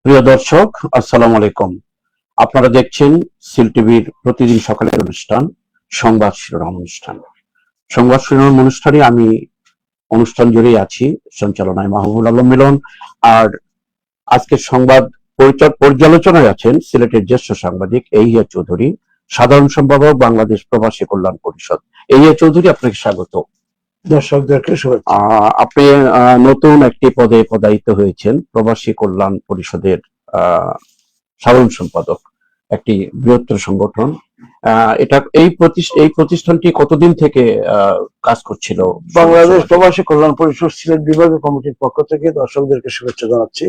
প্রিয় দর্শক, আসসালামু আলাইকুম। আপনারা দেখছেন সিল টিভির প্রতিদিন সকালের অনুষ্ঠান সংবাদ শিরোনাম অনুষ্ঠান। সংবাদ শিরোনাম অনুষ্ঠানে আমি অনুষ্ঠান জুড়েই আছি, সঞ্চালনায় মাহবুবুল আলম মিলন। আর আজকের সংবাদ পর্যালোচনায় আছেন সিলেটের জ্যেষ্ঠ সাংবাদিক এহিয়া চৌধুরী, সাধারণ সম্পাদক বাংলাদেশ প্রবাসী কল্যাণ পরিষদ। এহিয়া চৌধুরী, আপনাকে স্বাগত। দর্শকদেরকে শুভেচ্ছা। আপনি নতুন একটি পদে পদায়িত হয়েছেন, প্রবাসী কল্যাণ পরিষদের সাধারণ সম্পাদক, একটি বৃহত্তর সংগঠন। এটা এই প্রতিষ্ঠানটি কতদিন থেকে কাজ করছিল? বাংলাদেশ প্রবাসী কল্যাণ পরিষদ সিলেট বিভাগীয় কমিটির পক্ষ থেকে দর্শকদেরকে শুভেচ্ছা জানাচ্ছি।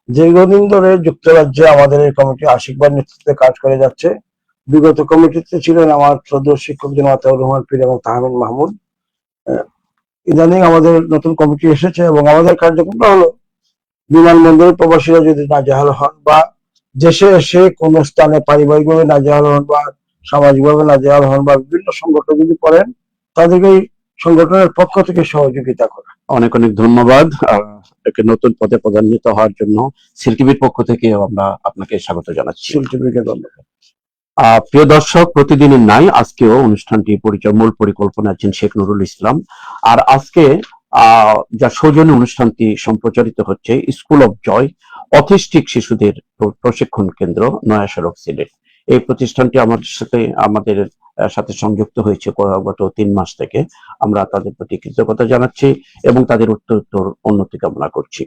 দীর্ঘদিন ধরে যুক্তরাজ্যে আমাদের এই কমিটি আশিকবার নেতৃত্বে কাজ করে যাচ্ছে। বিগত কমিটিতে ছিলেন আমার শ্রদ্ধেয় শিক্ষক জনাব রহমান পীর এবং তাহমিদ মাহমুদ। ইদানিং আমাদের নতুন কমিটি এসেছে এবং আমাদের কার্যক্রমটা হলো বিমানবন্দরে প্রবাসীরা যদি নাজেহাল হন বা দেশে এসে কোন স্থানে পারিবারিকভাবে নাজেহাল হন বা সামাজিকভাবে নাজেহাল হন বা বিভিন্ন সংগঠন যদি করেন, তাদেরকে সংগঠনের পক্ষ থেকে সহযোগিতা করা। অনেক অনেক ধন্যবাদ নতুন পদে পদান্বিত হওয়ার জন্য। সিল টিভির পক্ষ থেকে আমরা আপনাকে স্বাগত জানাচ্ছি। সিল টিভিকে ধন্যবাদ। প্রিয় দর্শক, প্রতিদিনের নাই আজকেও অনুষ্ঠানটি মূল পরিকল্পনা আছেন শেখ নুরুল ইসলাম। আর আজকে যা সৌজন্য অনুষ্ঠানটি সম্প্রচারিত হচ্ছে স্কুল অফ জয় অটিস্টিক শিশুদের প্রশিক্ষণ কেন্দ্র, নয়া সড়ক, সিলেট। এই প্রতিষ্ঠানটি আমাদের সাথে সংযুক্ত হয়েছে গত 3 মাস থেকে। আমরা তাদের প্রতি কৃতজ্ঞতা জানাচ্ছি এবং তাদের উত্তরোত্তর উন্নতি কামনা করছি।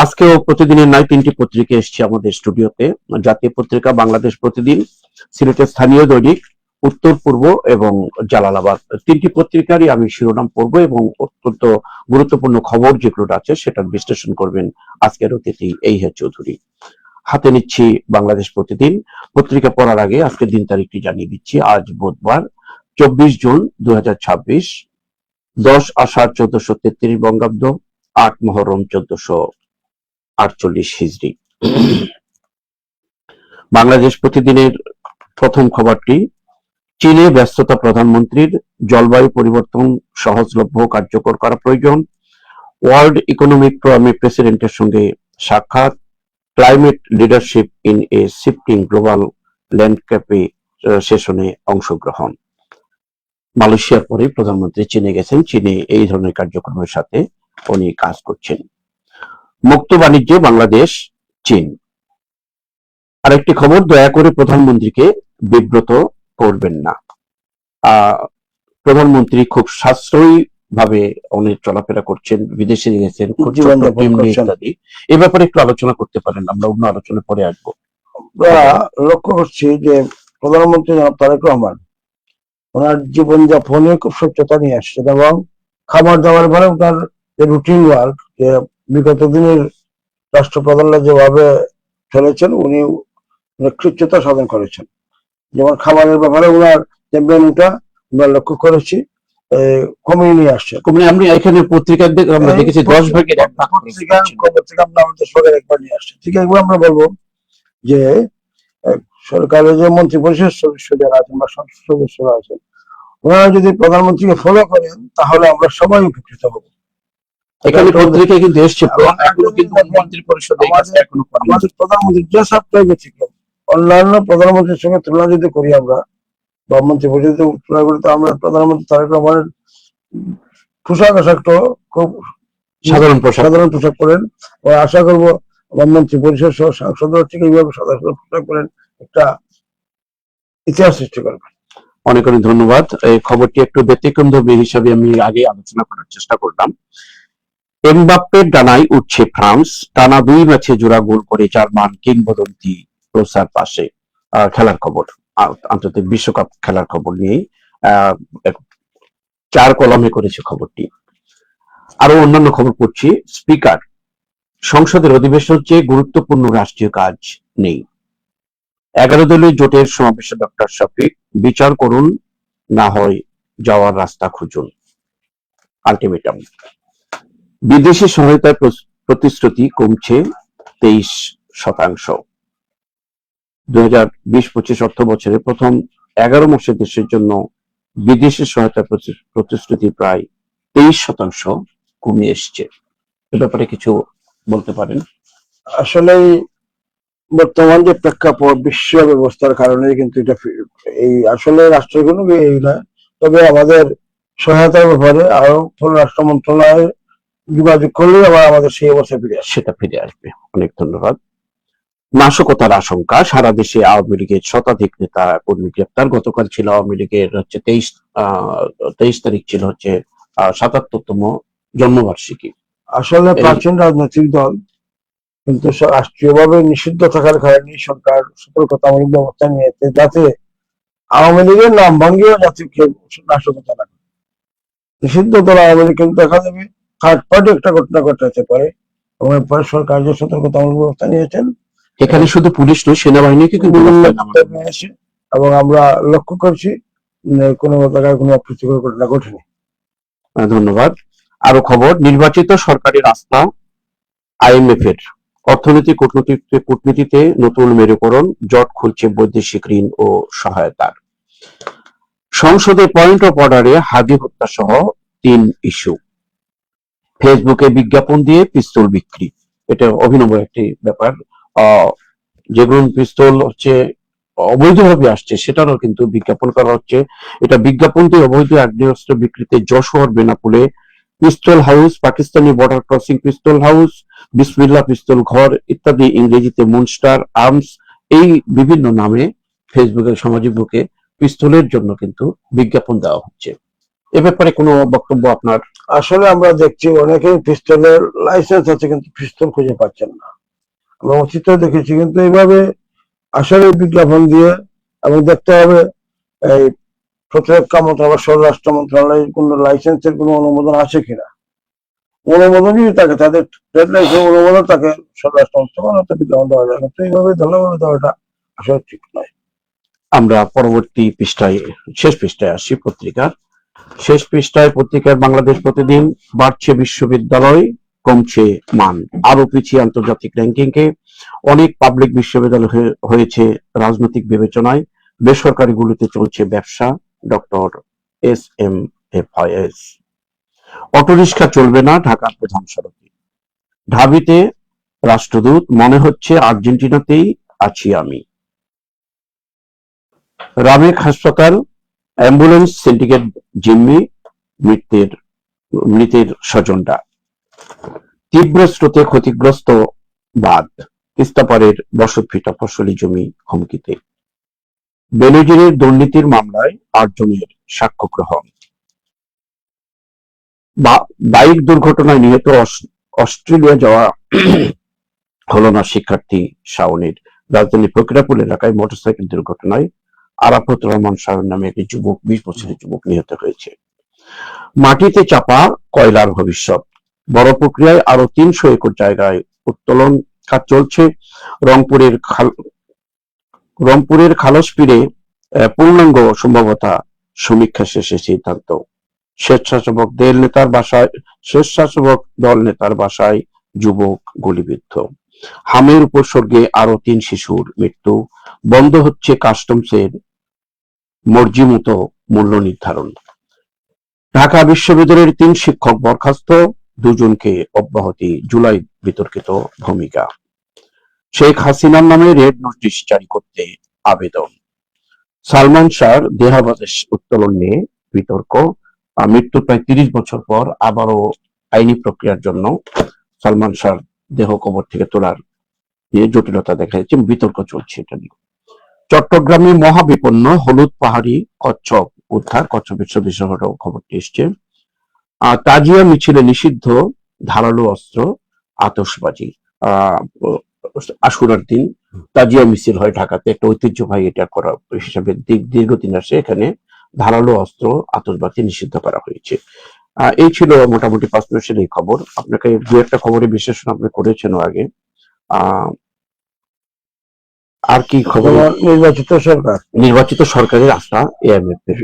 আজকেও প্রতিদিনের নয় 3টি পত্রিকা এসছে আমাদের স্টুডিওতে। জাতীয় পত্রিকা, বাংলাদেশ প্রতিদিন, সিলেটের স্থানীয় দৈনিক, উত্তর পূর্ব এবং জালালাবাদ। 3টি পত্রিকারই আমি শিরোনাম পড়ব এবং অত্যন্ত গুরুত্বপূর্ণ খবর যেগুলো আছে সেটার বিশ্লেষণ করবেন আজকের অতিথি এহিয়া চৌধুরী। হাতে নিচ্ছি বাংলাদেশ প্রতিদিন। পত্রিকা পড়ার আগে আজকে দিন তারিখটি জানিয়ে দিচ্ছি। আজ বুধবার 24 জুন 2026, 10 আষাঢ় 1433 বঙ্গাব্দ, 8 মহরম 1448 হিজরি। বাংলাদেশ প্রতিদিনের প্রথম খবরটি, চীনে ব্যস্ততা প্রধানমন্ত্রীর, জলবায়ু পরিবর্তন সহজলভ্য কার্যকর করা প্রয়োজন, ওয়ার্ল্ড ইকোনমিক ফোরামে প্রেসিডেন্টের সঙ্গে সাক্ষাৎ, climate leadership in a shifting global ল্যান্ডস্কেপে সেশনে অংশগ্রহণ। মালয়েশিয়ার পরে প্রধানমন্ত্রী চীনে গেছেন, চীনে এই ধরনের কার্যক্রমের সাথে উনি কাজ করছেন। মুক্ত বাণিজ্যে বাংলাদেশ চীন। আরেকটি খবর, দয়া করে প্রধানমন্ত্রীকে বিব্রত করবেন না। প্রধানমন্ত্রী খুব সাশ্রয়ী ভাবে অনেক চলাফেরা করছেন, বিদেশে গেছেন, ইত্যাদি। এ ব্যাপারে একটু আলোচনা করতে পারেন, আমরা অন্য আলোচনা পরে আসবো। আমরা লক্ষ্য করছি যে প্রধানমন্ত্রী তারেক রহমান ওনার জীবনযাপনে খুব স্বচ্ছতা নিয়ে আসছেন এবং খাবার দাবার মানে ওনার যে রুটিন ওয়ার্ক, যে বিগত দিনের রাষ্ট্রপ্রধানরা যেভাবে চলেছেন উনি কৃচ্ছতা সাধন করেছেন। যেমন খাবারের ব্যাপারে ওনার যে মেনুটা আমরা লক্ষ্য করেছি কমিয়ে নিয়ে আসছে। আমি এখানে পত্রিকা আমরা দেখেছি 10 ভাগের 1 ভাগ পত্রিকা আমরা আমাদের সরকার একবার নিয়ে আসছে। ঠিক একবার আমরা বলবো যে সরকারের যে মন্ত্রী পরিষদ সদস্য যারা আছেন বা সংসদ সদস্যরা আছেন, ওনারা যদি প্রধানমন্ত্রীকে ফলো করেন তাহলে আমরা সবাই উপকৃত হব। এখানে পত্রিকায় কিন্তু এসছে মন্ত্রী পরিষদ আমাদের প্রধানমন্ত্রী যে সপ্তাহে ব্যতিক্রম। অন্যান্য প্রধানমন্ত্রীর সঙ্গে তুলনা যদি করি আমরা বা মন্ত্রী পরিষদের তুলনা করি, তো আমরা প্রধানমন্ত্রী তারেক রহমানের পোশাক আশাকটা খুব সাধারণ পোশাক পরেন। আশা করবো আমার মন্ত্রী পরিষদ সহ সাংসদরা ঠিক এইভাবে সাধারণ পোশাক পরেন, একটা ইতিহাস সৃষ্টি করবেন। অনেক অনেক ধন্যবাদ। এই খবরটি একটু ব্যতিক্রমধর্মী হিসাবে আমি আগে আলোচনা করার চেষ্টা করলাম। এমবাপ্পের ডানায় উঠছে ফ্রান্স, টানা 2 ম্যাচে জোড়া গোল করে জার্মান কিংবদন্তি প্রসার পাশে। খেলার খবর, আন্তর্জাতিক বিশ্বকাপ খেলার খবর নিয়ে 4 কলামে করেছে খবরটি। আরো অন্যান্য খবর পড়ছি। স্পিকার, সংসদের অধিবেশন চেয়ে গুরুত্বপূর্ণ রাষ্ট্রীয় কাজ নেই। 11 দলীয় জোটের সমাবেশে ডক্টর শফিক, বিচার করুন, না হয় যাওয়ার রাস্তা খুঁজুন। আলটিমেটাম। বিদেশি সহায়তার প্রতিশ্রুতি কমছে 23%। 2020-25 অর্থ বছরে প্রথম 11 মাসে দেশের জন্য বিদেশি সহায়তার প্রতিশ্রুতি প্রায় 23% কমে এসছে। এ ব্যাপারে কিছু বলতে পারেন? আসলেই বর্তমান যে প্রেক্ষাপট বিশ্ব ব্যবস্থার কারণে কিন্তু এটা এই আসলে রাষ্ট্রের কোনো এই না, তবে আমাদের সহায়তার ব্যাপারে আরো পররাষ্ট্র মন্ত্রণালয়ে যোগাযোগ করলে আবার আমাদের সেই অবস্থায় ফিরে আসে। সেটা ফিরে আসবে। অনেক ধন্যবাদ। নাশকতার আশঙ্কা, সারা দেশে আওয়ামী লীগের শতাধিক নেতা কর্মী গ্রেপ্তার। গতকাল ছিল আওয়ামী লীগের হচ্ছে 23 তারিখ ছিল হচ্ছে 77তম জন্মবার্ষিকী। আসলে প্রাচীন রাজনৈতিক দল কিন্তু রাষ্ট্রীয়ভাবে নিষিদ্ধ থাকার কারণে সরকার সতর্কতামূলক ব্যবস্থা নিয়েছে যাতে আওয়ামী লীগের নাম ভাঙ্গিও যাতে কেউ নাশকতা না করে। নিষিদ্ধ দল আওয়ামী লীগ কিন্তু দেখা যাবে থার্ড পার্টি একটা ঘটনা ঘটাতে পারে, এবং এরপরে সরকার যে সতর্কতামূলক ব্যবস্থা নিয়েছেন এখানে শুধু পুলিশ নয়, সেনাবাহিনীকে কিন্তু নিয়েছে, এবং আমরা লক্ষ্য করছি কোনো জায়গায় কোনো অপ্রীতিকর ঘটনা ঘটেনি। ধন্যবাদ। আরো খবর, নির্বাচিত সরকারের আস্থা IMF এর অর্থনৈতিক কূটনীতিতে নতুন মেরুকরণ, জট খুলছে বৈদেশিক ঋণ ও সহায়তার। সংসদে পয়েন্ট অফ অর্ডারে হাদি হত্যা সহ 3 ইস্যু। ফেসবুকে বিজ্ঞাপন দিয়ে পিস্তল বিক্রি, এটা অভিনব একটি ব্যাপার। যেগুলো পিস্তল হচ্ছে অবৈধভাবে আসছে সেটারও কিন্তু বিজ্ঞাপন করা হচ্ছে। এটা বিজ্ঞাপন দিয়ে অবৈধ আগ্নেয়াস্ত্র বিক্রিতে যশোর বেনাপুলে পিস্তল হাউস, পাকিস্তানি বর্ডার ক্রসিং পিস্তল হাউস, বিসমিল্লাহ পিস্তল ঘর ইত্যাদি ইংরেজিতে মুনস্টার আর্মস, এই বিভিন্ন নামে ফেসবুকে সামাজিক বুকে পিস্তলের জন্য কিন্তু বিজ্ঞাপন দেওয়া হচ্ছে। এ ব্যাপারে কোনো বক্তব্য আপনার? আসলে আমরা দেখছি অনেকেই পিস্তলের লাইসেন্স আছে কিন্তু পিস্তল খুঁজে পাচ্ছেন না। আমরা অতীতে দেখেছি, কিন্তু এইভাবে আসলে বিজ্ঞাপন দিয়ে, এবং দেখতে হবে এই প্রতিরক্ষা মন্ত্রণালয় স্বরাষ্ট্র মন্ত্রণালয়ের কোন লাইসেন্সের কোনো অনুমোদন আছে কিনা। অনুমোদন যদি থাকে, তাদের ট্রেড লাইসেন্স অনুমোদন থাকে স্বরাষ্ট্র মন্ত্রণালয় বিজ্ঞাপন দেওয়া যায় না, তো এইভাবে ধন্যবাদ দেওয়াটা আসলে ঠিক নয়। আমরা পরবর্তী পৃষ্ঠায়, শেষ পৃষ্ঠায় আসি। পত্রিকার শেষ পৃষ্ঠায় পত্রিকার বাংলাদেশ প্রতিদিন, বাড়ছে বিশ্ববিদ্যালয়, কমছে মান, আরো পিছিয়ে আন্তর্জাতিক র্যাঙ্কিংয়ে। অনেক পাবলিক বিশ্ববিদ্যালয় হয়েছে রাজনৈতিক বিবেচনায়, বেসরকারিগুলোতে চলছে ব্যবসা। Doctor SMFIS। অটোরিকশা চলবে না ঢাকার প্রধান সড়কে। ঢাবিতে রাষ্ট্রদূত, মনে হচ্ছে আর্জেন্টিনাতেই আছি আমি। রামেক হাসপাতাল, অ্যাম্বুলেন্স সিন্ডিকেট জিম্মি, মৃতের স্বজনরা। তীব্র স্রোতে ক্ষতিগ্রস্ত বাঁধ, তিস্তাপাড়ের বসতভিটা ফসলি জমি হুমকিতে। বেনজিরের দুর্নীতির মামলায় 8 জনের সাক্ষ্য গ্রহণ। বাইক দুর্ঘটনায় নিহত অস্ট্রেলিয়া যাওয়া হলো না শিক্ষার্থী শাওনের। রাজধানীর ফকিরাপুর এলাকায় মোটরসাইকেল দুর্ঘটনায় আরাফাত রহমান শাওন নামে একটি যুবক, 20 বছরের যুবক নিহত হয়েছে। মাটিতে চাপা কয়লার ভবিষ্যৎ, বড় প্রক্রিয়ায় আরো 300 একর জায়গায় উত্তোলন কাজ চলছে। রংপুরের খালসপিড়ে পূর্ণাঙ্গ সম্ভাব্যতা সমীক্ষা শেষে সিদ্ধান্ত। স্বেচ্ছাসেবক দল নেতার বাসায় যুবক গুলিবিদ্ধ। হামের উপসর্গে আরো 3 শিশুর মৃত্যু। বন্ধ হচ্ছে কাস্টমসের মর্জিমতো মূল্য নির্ধারণ। ঢাকা বিশ্ববিদ্যালয়ের 3 শিক্ষক বরখাস্ত, 2 জনকে অব্যাহতি। জুলাই বিতর্কিত ভূমিকা। শেখ হাসিনার নামে রেড নোটিশ জারি করতে আবেদন। সালমান শাহর দেহাবশেষ উত্তোলন নিয়ে বিতর্ক। মৃত্যুর প্রায় 30 বছর পর আবারও আইনি প্রক্রিয়ার জন্য সালমান শাহর দেহ কবর থেকে তোলার নিয়ে জটিলতা দেখা যাচ্ছে, বিতর্ক চলছে এটা নিয়ে। চট্টগ্রামে মহাবিপন্ন হলুদ পাহাড়ি কচ্ছপ উদ্ধার, কচ্ছপের ছবি সহ খবরটি এসছে। তাজিয়া মিছিলে নিষিদ্ধ ধারালো অস্ত্র, আতশবাজি। আশুরার দিন তাজিয়া মিছিল হয় ঢাকাতে, একটা ঐতিহ্যবাহী এটা করা হিসাবে দীর্ঘদিন আসে। এখানে ধারালো অস্ত্র, আতশবাজি নিষিদ্ধ করা হয়েছে। এই ছিল মোটামুটি 5 মাসের এই খবর। আপনাকে 2-একটা খবরের বিশ্লেষণ আপনি করেছেন আগে। আর কি খবর? নির্বাচিত সরকারের আস্থা AMF এর।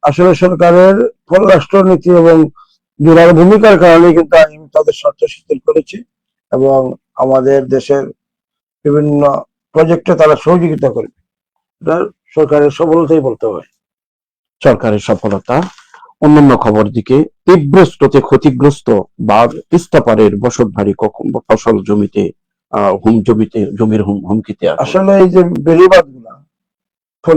আসলে সরকারের পররাষ্ট্র নীতি এবং জোরালো ভূমিকার কারণে কিন্তু আইএমএফ তাদের শর্ত শিথিল করেছে, এবং আমাদের দেশের বিভিন্ন প্রজেক্টে তারা সহযোগিতা করবে। এটা সরকারের সফলতাই বলতে হয়। সরকারের সফলতা। অন্যান্য খবর দিকে তীব্র স্রোতে ক্ষতিগ্রস্ত বা তিস্তাপাড়ের বসতবাড়ি কখন ফসল জমিতে জমির হুমকিতে আছে। আসলে এই যে বেড়িবাঁধ গুলা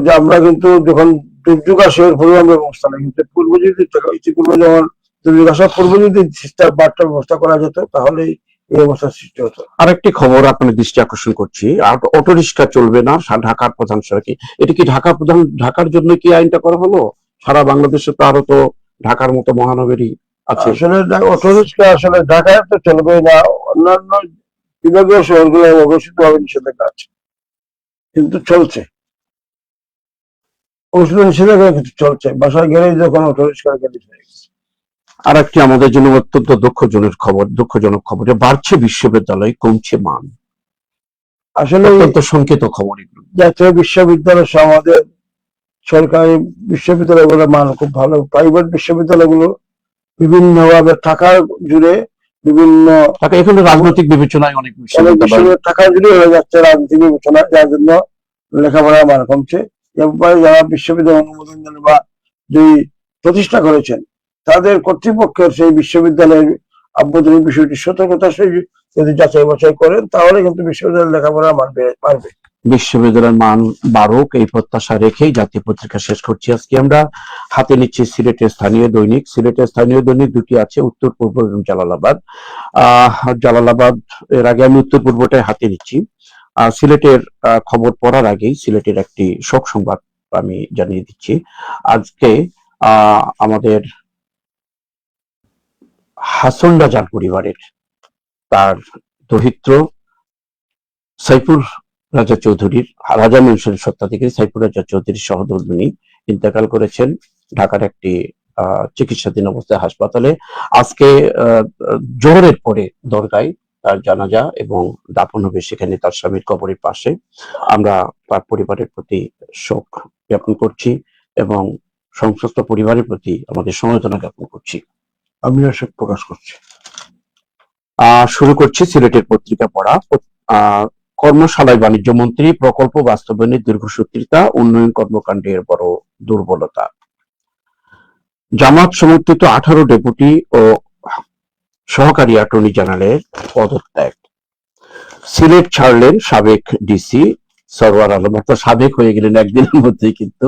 যে আমরা কিন্তু যখন দুর্যোগ আসে এর পূর্বে আমরা ব্যবস্থা নেই, কিন্তু পূর্ব যদি ইতিপূর্বে যেমন দুর্যোগ আসার পূর্বে যদি বার্তার ব্যবস্থা করা যেত তাহলে এই অবস্থার সৃষ্টি হতো। আরেকটি খবর আপনার দৃষ্টি আকর্ষণ করছি, আর অটো রিক্সা চলবে না ঢাকার প্রধান সড়কে। এটা কি ঢাকার জন্য কি আইনটা করা হলো? সারা বাংলাদেশে তো আরো তো ঢাকার মতো মহানগরী আছে। আসলে অটো রিক্সা আসলে ঢাকায় তো চলবেই না, অন্যান্য বিভাগীয় শহরগুলো অঘোষিত ভাবে নিষেধাজ্ঞা আছে, কিন্তু চলছে। অঘোষিত নিষেধাজ্ঞা কিন্তু চলছে, বাসায় গেলেই যখন অটো রিক্সা গেলে হয়ে গেছে। আর একটি আমাদের জন্য অত্যন্ত দুঃখজনক খবর, যে বাড়ছে বিশ্ববিদ্যালয়, কমছে মান। আসলে অত্যন্ত সংকেত খবর এগুলো। জাতীয় বিশ্ববিদ্যালয় সহ আমাদের সরকারি বিশ্ববিদ্যালয়গুলোর মান খুব ভালো, প্রাইভেট বিশ্ববিদ্যালয়গুলো বিভিন্নভাবে টাকা জুড়ে বিভিন্ন এখানে রাজনৈতিক বিবেচনায় অনেক টাকা জুড়ে হয়ে যাচ্ছে, রাজনৈতিক বিবেচনা, যার জন্য লেখাপড়ার মান কমছে। এরপরে যারা বিশ্ববিদ্যালয় অনুমোদন দেন বা যে প্রতিষ্ঠা করেছেন তাদের কর্তৃপক্ষের সেই বিশ্ববিদ্যালয়ের আভ্যন্তরীণ বিষয়টি সতর্কতার সহিত যদি যাচাই বাছাই করেন তাহলে কিন্তু বিশ্ববিদ্যালয়ের লেখাপড়ার মান বাড়বে। বিশ্ববিদ্যালয়ের মান বাড়ুক এই প্রত্যাশা রেখেই জাতীয় পত্রিকা শেষ করছি। আজকে আমরা হাতে নিচ্ছি সিলেটের স্থানীয় দৈনিক দুটি আছে, উত্তর পূর্ব এবং জালালাবাদ। জালালাবাদ এর আগে আমি উত্তর পূর্বটাই হাতে নিচ্ছি। সিলেটের খবর পড়ার আগেই সিলেটের একটি শোক সংবাদ আমি জানিয়ে দিচ্ছি। আজকে আমাদের হাসন রাজার পরিবারের তার দরিদ্র সাইফুর রাজা চৌধুরীর, রাজা মেনশনের স্বত্বাধিকারী সাইফুর রাজা চৌধুরীর সহধর্মিণী ইন্তেকাল করেছেন ঢাকার একটি চিকিৎসাধীন অবস্থায় হাসপাতালে। আজকে জোহরের পরে দরগায় তার জানাজা এবং দাফন হবে সেখানে তার স্বামীর কবরের পাশে। আমরা তার পরিবারের প্রতি শোক জ্ঞাপন করছি এবং সংশ্লিষ্ট পরিবারের প্রতি আমাদের সমবেদনা জ্ঞাপন করছি। আমিও শোক প্রকাশ করছি। শুরু করছি সিলেটের পত্রিকা পড়া। কর্মশালায় বাণিজ্য মন্ত্রী, প্রকল্প বাস্তবায়নের দীর্ঘসূত্রিতা, উন্নয়ন কর্মকাণ্ডের বড় দুর্বলতা। জামাত সমর্থিত 18 ডেপুটি ও সহকারী অ্যাটর্নি জেনারেলের পদত্যাগ। সিলেট ছাড়লেন সাবেক ডিসি সরওয়ার আলম, অর্থাৎ সাবেক হয়ে গেলেন একদিনের মধ্যেই, কিন্তু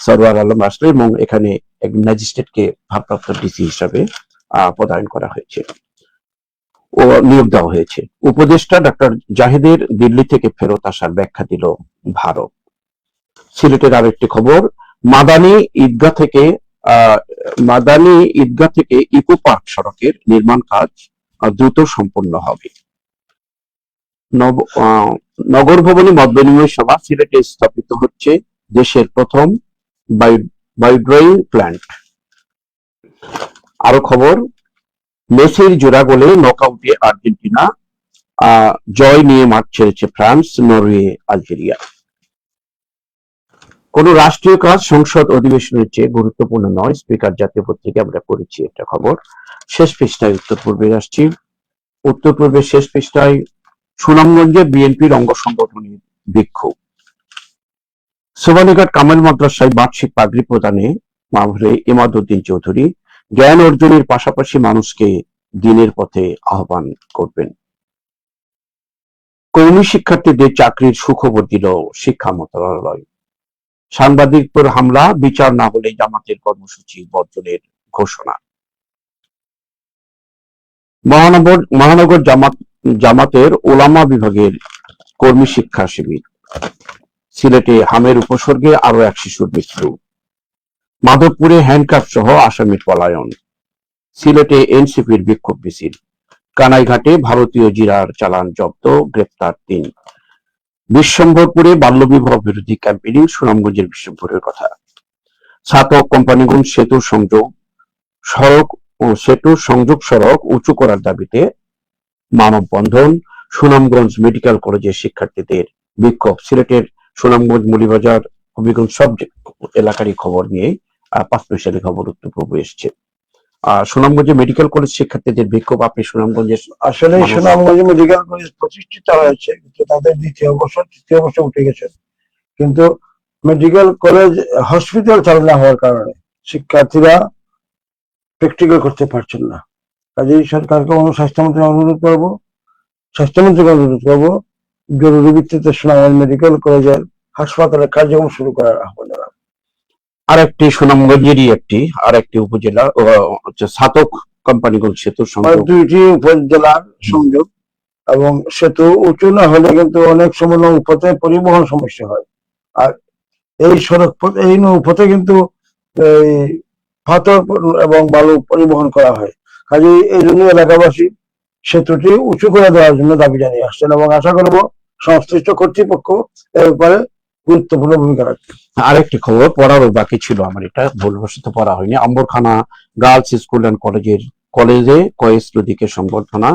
সরওয়ার আলম আসলেন এবং এখানে এক ম্যাজিস্ট্রেটকে ভারপ্রাপ্ত ডিসি হিসাবে পদায়ন করা হয়েছে ও নিয়োগ দেওয়া হয়েছে। উপদেষ্টা ডাক্তার জাহিদের দিল্লি থেকে ফেরত আসার ব্যাখ্যা দিল ভারত। সিলেটের আরেকটি খবর, মাদানী ঈদগাহ থেকে ইকো পার্ক সড়কের নির্মাণ কাজ দ্রুত সম্পন্ন হবে। নগর ভবনে মত বিনিময় সভা, সিলেটে স্থাপিত হচ্ছে দেশের প্রথম বায়োড্রাইং প্ল্যান্ট। আরো খবর, মেসির জোড়া গোলে নকআউটে আর্জেন্টিনা, জয় নিয়ে মাঠ ছেড়েছে ফ্রান্স, নরওয়ে, আলজেরিয়া। কোন রাষ্ট্রীয় কাজ সংসদ অধিবেশনের চেয়ে গুরুত্বপূর্ণ নয়, স্পিকার জাতীয় পত্রিকা আমরা পড়েছি একটা খবর। শেষ পৃষ্ঠায় উত্তর পূর্বে আসছি। উত্তর পূর্বের শেষ পৃষ্ঠায় সুনামগঞ্জে বিএনপির অঙ্গ সংগঠনের বিক্ষোভ। সোবানীঘাট কামাল মাদ্রাসায় বার্ষিক পাগড়ি প্রদানে মাহফিলে ইমাদউদ্দিন চৌধুরী, জ্ঞান অর্জনের পাশাপাশি মানুষকে দিনের পথে আহ্বান করবেন। কওমি শিক্ষার্থীদের চাকরির সুখবর দিল শিক্ষা মন্ত্রণালয়। সাংবাদিকদের হামলা, বিচার না হলে জামাতের কর্মসূচি বর্জনের ঘোষণা। মহানগর জামাতের ওলামা বিভাগের কর্মী শিক্ষা শিবির। সিলেটে হামের উপসর্গে আরো এক শিশুর মৃত্যু। মাধবপুরে হ্যান্ডকাপ সহ আসামির পলায়ন। সিলেটে এনসিপির বিক্ষোভ মিছিল। কানাইঘাটে ভারতীয় জিরার চালান জব্দ, গ্রেপ্তার 3। বিশ্বম্ভরপুরে বাল্যবিবাহ বিরোধী ক্যাম্পেইনিং, সুনামগঞ্জের বিশ্বম্ভরের কথা। ছাতক কোম্পানিগঞ্জ সেতুর সংযোগ সড়ক উঁচু করার দাবিতে মানববন্ধন। সুনামগঞ্জ মেডিকেল কলেজের শিক্ষার্থীদের বিক্ষোভ। সিলেটের সুনামগঞ্জ, মৌলভীবাজার, হবিগঞ্জ সব এলাকারই খবর নিয়ে পাঁচমিশালী খবর উত্তর পূর্ব এসছে। সুনামগঞ্জে মেডিকেল কলেজ শিক্ষার্থীদের বিক্ষোভ। আপনি সুনামগঞ্জের, আসলে সুনামগঞ্জ মেডিকেল কলেজ প্রতিষ্ঠিত হয়েছে, কিন্তু তাদের তৃতীয় বর্ষে উঠে গেছে, কিন্তু মেডিকেল কলেজ হসপিটাল চালু না হওয়ার কারণে শিক্ষার্থীরা প্র্যাকটিক্যাল করতে পারছেন না। কাজেই সরকারকে স্বাস্থ্যমন্ত্রীকে অনুরোধ করবো জরুরি ভিত্তিতে সুনামগঞ্জ মেডিকেল কলেজের হাসপাতালের কার্যক্রম শুরু করার আহ্বান জানাবো। আরেকটি সুনামগঞ্জেরই আরেকটি উপজেলা হচ্ছে ছাতক কোম্পানিগঞ্জ সেতুর সংযোগ। দুইটি উপজেলার সংযোগ এবং সেতু উঁচু না হলে কিন্তু অনেক সময় নৌপথে পরিবহন সমস্যা হয়। আর এই সড়ক পথ, এই নৌপথে কিন্তু এই পাথর এবং বালু পরিবহন করা হয়। কাজেই এই জন্য এলাকাবাসী সেতুটি উঁচু করে দেওয়ার জন্য দাবি জানিয়ে আসছেন এবং আশা করব সংশ্লিষ্ট কর্তৃপক্ষ এর ব্যাপারে গুরুত্বপূর্ণ ভূমিকা রাখবে। আরেকটি খবর পড়ারও বাকি ছিল আমার, এটা ভুলবশত পড়া হয়নি। আম্বরখানা গার্লস স্কুল অ্যান্ড কলেজে কয়েস নদীকে সংবর্ধনা।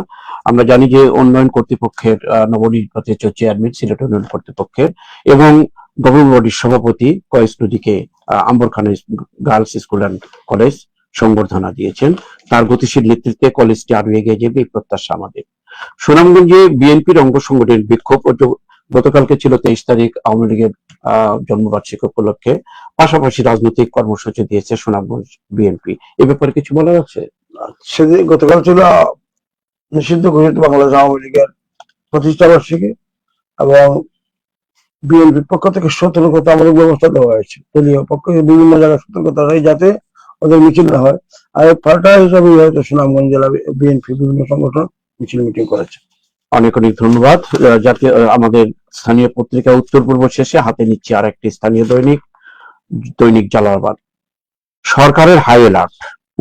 আমরা জানি যে উন্নয়ন কর্তৃপক্ষের নবনির্বাচিত চেয়ারম্যান সিলেট উন্নয়ন কর্তৃপক্ষের এবং গভর্নর বডির সভাপতি কয়েস নদীকে Ambarkhana girls school and college সংবর্ধনা দিয়েছেন। তার গতিশীল নেতৃত্বে কলেজটি আরো এগিয়ে যাবে এই প্রত্যাশা আমাদের। সুনামগঞ্জে বিএনপির অঙ্গ সংগঠনের বিক্ষোভ গতকালকে ছিল 23 তারিখ, আওয়ামী লীগের জন্মবার্ষিকী উপলক্ষে। পাশাপাশি রাজনৈতিক কর্মসূচি দিয়েছে সুনামগঞ্জ বিএনপি। এ ব্যাপারে কিছু বলা আছে? সেদিন গতকাল ছিল নিষিদ্ধ ঘোষিত বাংলাদেশ আওয়ামী লীগের প্রতিষ্ঠা বার্ষিকী এবং বিএনপির পক্ষ থেকে সতর্কতামূলক ব্যবস্থা দেওয়া হয়েছে। দলীয় পক্ষ বিভিন্ন জায়গায় সতর্কতা হয় যাতে ওদের মিছিল না হয়। আর পাল্টা হিসাবে হয়তো সুনামগঞ্জ জেলা বিএনপি বিভিন্ন সংগঠন মিছিল মিটিং করেছে। অনেক অনেক ধন্যবাদ। যাতে আমাদের স্থানীয় পত্রিকা উত্তর পূর্ব শেষে হাতে নিচ্ছে আর একটি স্থানীয় দৈনিক জালালাবাদ। সরকারের হাই অ্যালার্ট,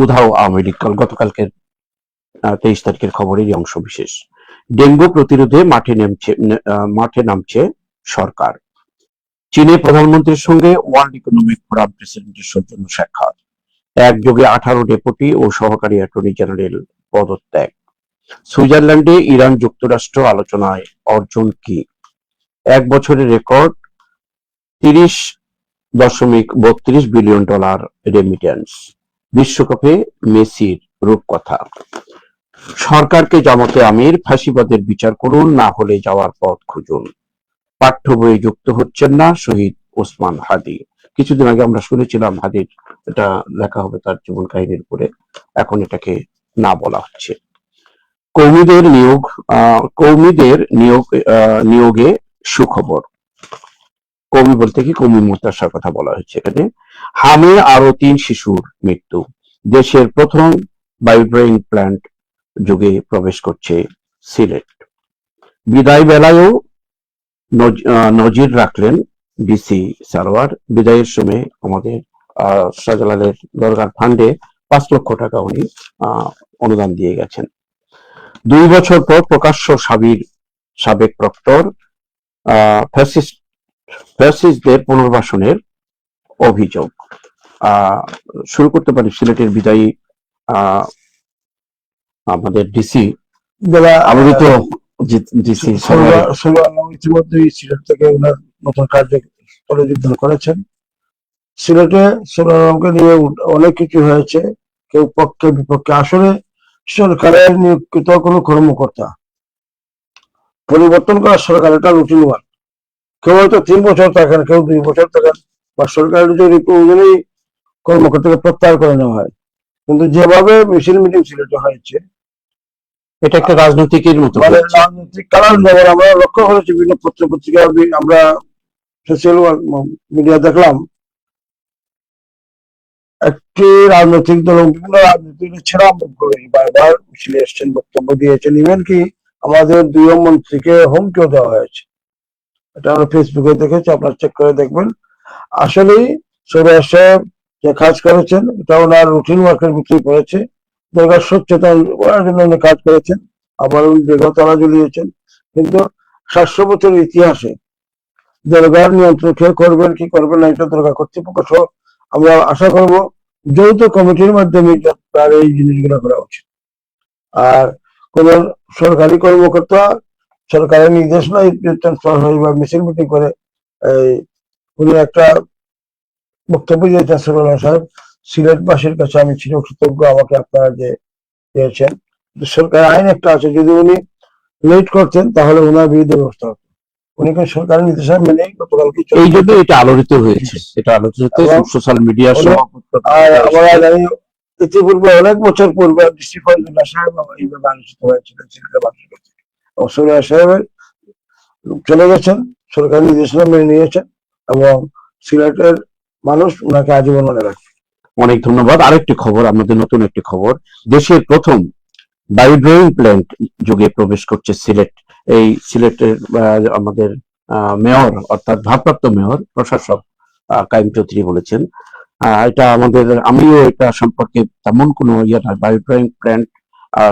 উধাও আওয়ামী লীগ। গতকালকের 23 তারিখের খবরেরই অংশ বিশেষ। ডেঙ্গু প্রতিরোধে মাঠে নামছে সরকার। চীনে প্রধানমন্ত্রীর সঙ্গে ওয়ার্ল্ড ইকোনমিক ফোরাম প্রেসিডেন্টের সৌজন্য সাক্ষাৎ। একযোগে 18 ডেপুটি ও সহকারী অ্যাটর্নি জেনারেল পদত্যাগ। সুইজারল্যান্ডে ইরান যুক্তরাষ্ট্র আলোচনায় অর্জন কি? 1 বছরের রেকর্ড $30.32 বিলিয়ন রেমিটেন্স। বিশ্বকাপে মেসির রূপকথা। সরকারকে জামাতে আমির, ফাঁসিবাদের বিচার করুন, না হলে যাওয়ার পথ খুঁজুন। পাঠ্য বইয়ে যুক্ত হচ্ছেন না শহীদ ওসমান হাদি। কিছুদিন আগে আমরা শুনেছিলাম হাদির এটা লেখা হবে তার জীবন কাহিনীর উপরে, এখন এটাকে না বলা হচ্ছে। কৌমিদের নিয়োগে সুখবর। কৌমি বলতে কি কৌমি মোর্তাসার কথা বলা হয়েছে এখানে। হামে আরো 3 শিশুর মৃত্যু। দেশের প্রথম বায়োড্রাইং প্ল্যান্ট যুগে প্রবেশ করছে সিলেট। বিদায় বেলায়ও নজির রাখলেন ডিসি সারোয়ার। বিদায়ের সময় আমাদের শাহজালালের দরগার ফান্ডে 5 লক্ষ টাকা উনি অনুদান দিয়ে গেছেন। 2 বছর পর প্রকাশ্য সাবেক প্রক্টর ফ্যাসিস্টদের পুনর্বাসনের অভিযোগ। শুরু করতে পারি সিলেটের বিদায়ী আমাদের ডিসি আলোচিত ডিসি ইতিমধ্যেই সিলেট থেকে ওনার নতুন কার্যক্রমে যোগদান করেছেন। সিলেটে সোলারকে নিয়ে অনেক কিছু হয়েছে, কেউ পক্ষে বিপক্ষে। আসলে সরকারের নিয়োগকৃত কোনো কর্মকর্তা পরিবর্তন করা সরকার একটা রুটিন ওয়ার্ক। কেউ হয়তো 3 বছর থাকেন, কেউ 2 বছর থাকেন, বা সরকারের অনুযায়ী কর্মকর্তাকে প্রত্যাহার করে নেওয়া হয়। কিন্তু যেভাবে মিছিল মিটিং সিলেটে হয়েছে, এটা একটা রাজনৈতিকের মতো, মানে রাজনৈতিক কারণ। যেমন আমরা লক্ষ্য করেছি বিভিন্ন পত্রিকা, আমরা সোশ্যাল মিডিয়া দেখলাম, একটি রাজনৈতিক দল বিভিন্ন রাজনৈতিক ছেড়া বারবার মিছিলে এসছেন, বক্তব্য দিয়েছেন। ইভেন কি আমাদের 2 মন্ত্রীকে হুমকিও দেওয়া হয়েছে। এটা আমরা ফেসবুকে দেখেছি, আপনারা চেক করে দেখবেন। আসলেই সৌরভ সাহেব যে কাজ করেছেন এটা ওনার রুটিন ওয়ার্কের ভিতরে পড়েছে। দরকার সচেতন করার জন্য উনি কাজ করেছেন, আবার উনি বেগতলা জ্বলিয়েছেন। কিন্তু 700 বছরের ইতিহাসে দরগার নিয়ন্ত্রণ কে করবেন কি করবেন না, এটা দরকার কর্তৃপক্ষ সহ আমরা আশা করব যৌথ কমিটির মাধ্যমে তার এই জিনিসগুলো করা উচিত। আর কোন সরকারি কর্মকর্তা সরকারের নির্দেশনায় ট্রান্সফার হয়ে বা মিছিল মিটিং করে উনি একটা বক্তব্য দিয়েছেন সোলার সাহেব। সিলেটবাসীর কাছে আমি চিরকৃতজ্ঞ, আমাকে আপনারা যে দিয়েছেন। সরকার আইন একটা আছে, যদি উনি লেট করতেন তাহলে ওনার বিরুদ্ধে ব্যবস্থা হতো। উনি কিন্তু সরকারের নির্দেশনা মেনে গতকালকে এই জন্য এটা আলোচিত হয়েছে, এটা আলোচিত সোশ্যাল মিডিয়া সহ। আমরা জানি ইতিপূর্বে অনেক বছর পূর্বে ডিস্ট্রিক্ট ফজলুল্লাহ সাহেব এইভাবে আলোচিত হয়েছিলেন সিলেটের মানুষের কাছে। এবং সুরিয়া সাহেবের চলে গেছেন, সরকার নির্দেশনা মেনে নিয়েছেন এবং সিলেটের মানুষ ওনাকে আজীবন মনে রাখে। অনেক ধন্যবাদ। আরেকটি খবর, আমাদের নতুন একটি খবর, দেশের প্রথম বায়োড্রয়িং প্ল্যান্ট যুগে প্রবেশ করছে সিলেট। এই সিলেটের আমাদের মেয়র অর্থাৎ ভারপ্রাপ্ত মেয়র প্রশাসক কাইম চৌধুরী বলেছেন। এটা আমাদের, আমিও এটা সম্পর্কে তেমন কোনো ইয়ে না, বায়োড্রয়িং প্ল্যান্ট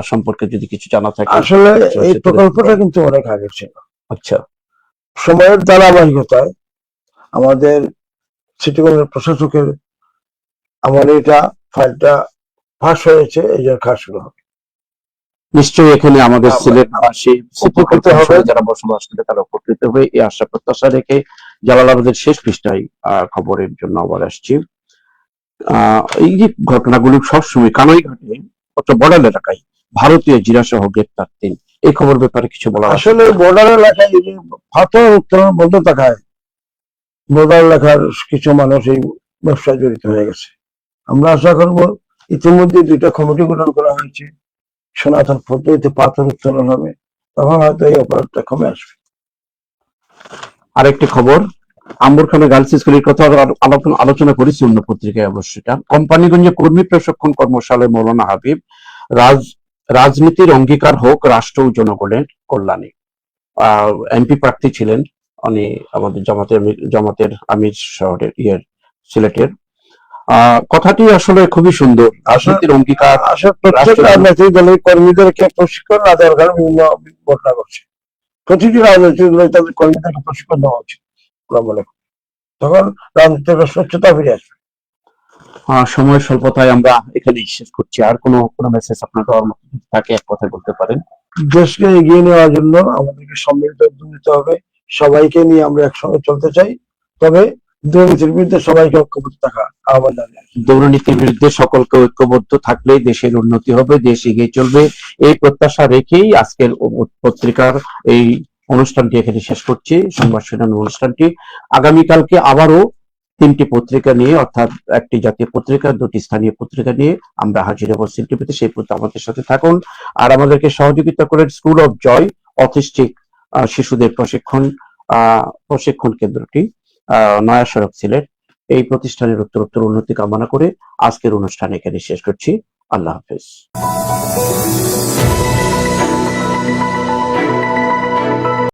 সম্পর্কে যদি কিছু জানা থাকে। আসলে এই প্রকল্পটা কিন্তু অনেক আগে ছিল। আচ্ছা, সময়ের ধারাবাহিকতায় আমাদের সিটি কর্পোরেশন প্রশাসকের আমলে এটা ফাইলটা ফাঁস হয়েছে, এই জন্য কাজ শুরু হবে। নিশ্চয়ই এখানে আমাদের সিলেটবাসী, সিটি উপকৃত হবে। কর্পোরেশনে যারা বসবাস করে তারা উপকৃত হবে, এই আশা প্রত্যাশা রেখে জালালাবাদের শেষ পৃষ্ঠায় খবরের জন্য আবার আসছি। এই যে ঘটনাগুলি সবসময় কানাইঘাটে অত বর্ডার এলাকায় ভারতীয় জিরা সহ গ্রেপ্তার 3, এই খবর ব্যাপারে কিছু বলা আছে? আসলে বর্ডার এলাকায় এই যে পাথর উত্তোলন বন্ধ থাকায় বর্ডার এলাকার কিছু মানুষ এই ব্যবসায় জড়িত হয়ে গেছে। আমরা আশা করব ইতিমধ্যে 2টা কমিটি গঠন করা হয়েছে, সনাতন পদ্ধতিতে পাথর উত্তোলন হবে, তখন হয়তো এই অপরাধটা কমে আসবে। আরেকটি খবর, আম্বরখানা গার্লস স্কুলের কথা আলোচনা করেছি অন্য পত্রিকায় অবশ্যই। কোম্পানিগঞ্জে কর্মী প্রশিক্ষণ কর্মশালায় মৌলানা হাবিব, রাজনীতির অঙ্গীকার হোক রাষ্ট্র ও জনগণের কল্যাণে। এমপি প্রার্থী ছিলেন উনি আমাদের জামাতের আমির শহরের সিলেটের। কথাটি আসলে খুবই সুন্দর, রাজনীতির অঙ্গীকার। আসলে প্রত্যেক রাজনৈতিক দলের কর্মীদেরকে প্রশিক্ষণ না দেওয়ার কারণে বিভিন্ন ঘটনা ঘটছে। প্রতিটি রাজনৈতিক দলের তাদের কর্মীদেরকে প্রশিক্ষণ দেওয়া উচিত আমরা মনে করি, তখন রাজনীতির স্বচ্ছতা ফিরে আসবে। সময় স্বল্পতায় আমরা এখানেই শেষ করছি। আর কোনো মেসেজ আপনার দেওয়ার মতো থাকে এক কথায় বলতে পারেন? দেশকে এগিয়ে নেওয়ার জন্য আমাদেরকে সম্মিলিত উদ্যোগ নিতে হবে, সবাইকে নিয়ে আমরা একসঙ্গে চলতে চাই, তবে দুর্নীতির বিরুদ্ধে সবাইকে ঐক্যবদ্ধ থাকা আহ্বান জানাই। দুর্নীতির বিরুদ্ধে সকলকে ঐক্যবদ্ধ থাকলেই দেশের উন্নতি হবে, দেশ এগিয়ে চলবে, এই প্রত্যাশা রেখেই আজকের পত্রিকার এই অনুষ্ঠানটি এখানে শেষ করছি, সংবাদ শিরোনাম অনুষ্ঠানটি। আগামীকালকে আবারও 3টি পত্রিকা নিয়ে, অর্থাৎ একটি জাতীয় পত্রিকা, 2টি স্থানীয় পত্রিকা নিয়ে আমরা হাজির হব সিল টিভিতে। সেই পর্যন্ত আমাদের সাথে থাকুন। আর আমাদেরকে সহযোগিতা করেন স্কুল অফ জয় অটিস্টিক শিশুদের প্রশিক্ষণ কেন্দ্রটি, নয়া সড়ক সিলেট। এই প্রতিষ্ঠানের উত্তরোত্তর উন্নতি কামনা করে আজকের অনুষ্ঠান এখানে শেষ করছি। আল্লাহ হাফেজ।